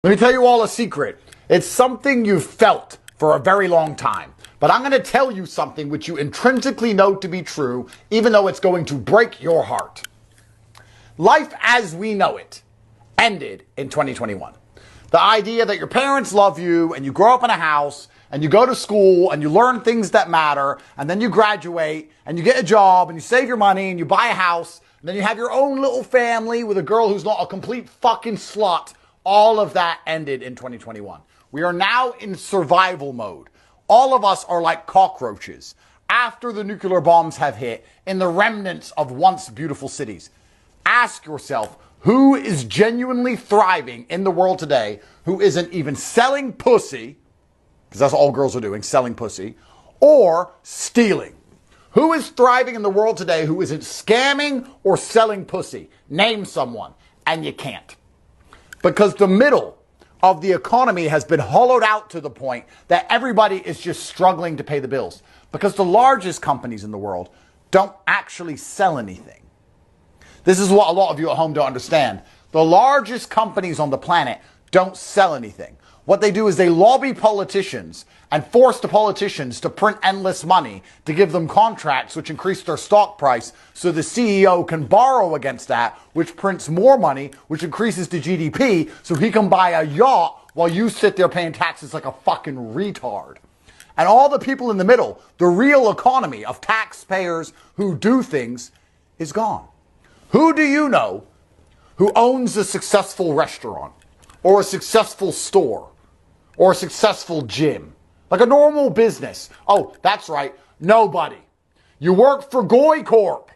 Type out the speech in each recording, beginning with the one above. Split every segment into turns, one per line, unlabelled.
Let me tell you all a secret. It's something you've felt for a very long time. But I'm going to tell you something which you intrinsically know to be true, even though it's going to break your heart. Life as we know it ended in 2021. The idea that your parents love you and you grow up in a house and you go to school and you learn things that matter and then you graduate and you get a job and you save your money and you buy a house and then you have your own little family with a girl who's not a complete fucking slut. All of that ended in 2021. We are now in survival mode. All of us are like cockroaches after the nuclear bombs have hit in the remnants of once beautiful cities. Ask yourself, who is genuinely thriving in the world today who isn't even selling pussy, because that's all girls are doing, selling pussy, or stealing? Who is thriving in the world today who isn't scamming or selling pussy? Name someone, and you can't. Because the middle of the economy has been hollowed out to the point that everybody is just struggling to pay the bills. Because the largest companies in the world don't actually sell anything. This is what a lot of you at home don't understand. The largest companies on the planet don't sell anything. What they do is they lobby politicians and force the politicians to print endless money to give them contracts which increase their stock price so the CEO can borrow against that, which prints more money, which increases the GDP so he can buy a yacht while you sit there paying taxes like a fucking retard. And all the people in the middle, the real economy of taxpayers who do things, is gone. Who do you know who owns a successful restaurant or a successful store or a successful gym? Like a normal business. Oh, that's right. Nobody. You work for Goy Corp.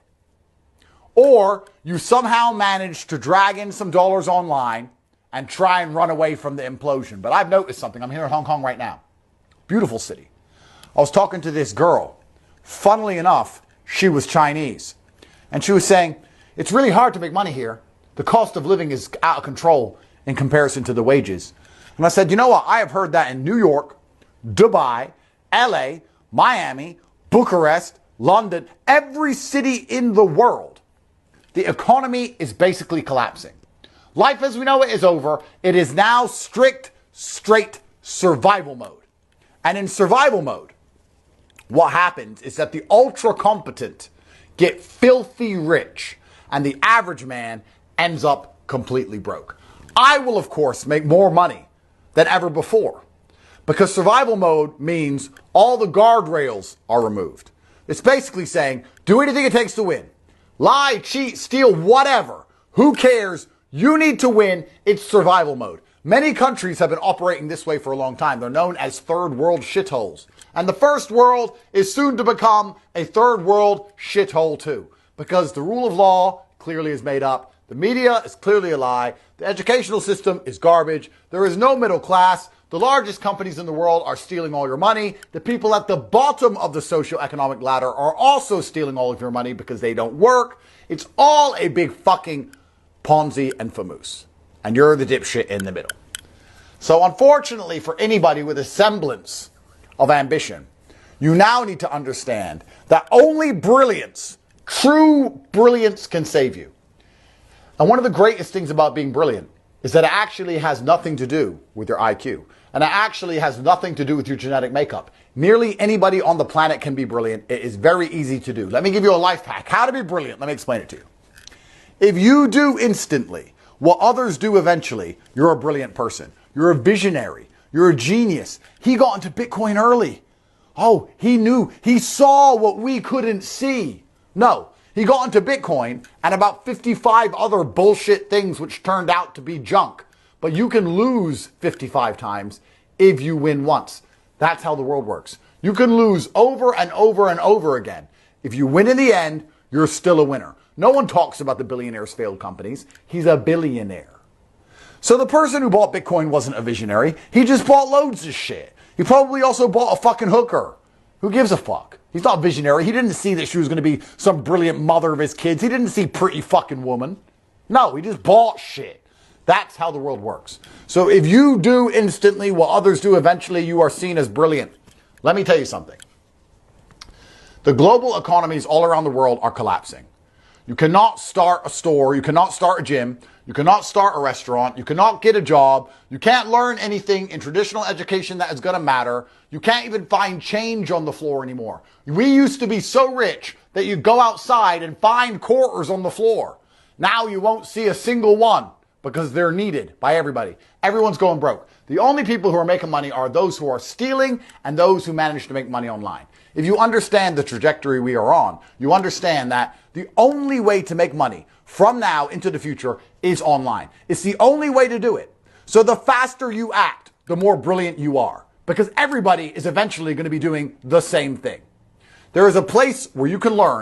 Or you somehow managed to drag in some dollars online and try and run away from the implosion. But I've noticed something. I'm here in Hong Kong right now. Beautiful city. I was talking to this girl. Funnily enough, she was Chinese. And she was saying, it's really hard to make money here. The cost of living is out of control in comparison to the wages. And I said, you know what? I have heard that in New York, Dubai, LA, Miami, Bucharest, London, every city in the world. The economy is basically collapsing. Life as we know it is over. It is now strict, straight survival mode. And in survival mode, what happens is that the ultra competent get filthy rich and the average man ends up completely broke. I will, of course, make more money than ever before because survival mode means all the guardrails are removed. It's basically saying, do anything it takes to win. Lie, cheat, steal, whatever. Who cares? You need to win. It's survival mode. Many countries have been operating this way for a long time. They're known as third world shitholes. And the first world is soon to become a third world shithole too. Because the rule of law clearly is made up. The media is clearly a lie. The educational system is garbage. There is no middle class. The largest companies in the world are stealing all your money. The people at the bottom of the socioeconomic ladder are also stealing all of your money because they don't work. It's all a big fucking Ponzi and famoose. And you're the dipshit in the middle. So unfortunately for anybody with a semblance of ambition, you now need to understand that only brilliance, true brilliance, can save you. And one of the greatest things about being brilliant is that it actually has nothing to do with your IQ. And it actually has nothing to do with your genetic makeup. Nearly anybody on the planet can be brilliant. It is very easy to do. Let me give you a life hack. How to be brilliant. Let me explain it to you. If you do instantly what others do eventually, you're a brilliant person. You're a visionary. You're a genius. He got into Bitcoin early. Oh, he knew. He saw what we couldn't see. No, he got into Bitcoin and about 55 other bullshit things which turned out to be junk. But you can lose 55 times if you win once. That's how the world works. You can lose over and over and over again. If you win in the end, you're still a winner. No one talks about the billionaires' failed companies. He's a billionaire. So the person who bought Bitcoin wasn't a visionary. He just bought loads of shit. He probably also bought a fucking hooker. Who gives a fuck? He's not visionary. He didn't see that she was going to be some brilliant mother of his kids. He didn't see pretty fucking woman. No, he just bought shit. That's how the world works. So if you do instantly what others do eventually, you are seen as brilliant. Let me tell you something. The global economies all around the world are collapsing. You cannot start a store. You cannot start a gym. You cannot start a restaurant. You cannot get a job. You can't learn anything in traditional education that is going to matter. You can't even find change on the floor anymore. We used to be so rich that you go outside and find quarters on the floor. Now you won't see a single one because they're needed by everybody. Everyone's going broke. The only people who are making money are those who are stealing and those who manage to make money online. If you understand the trajectory we are on, you understand that the only way to make money from now into the future is online. It's the only way to do it. So the faster you act, the more brilliant you are, because everybody is eventually going to be doing the same thing. There is a place where you can learn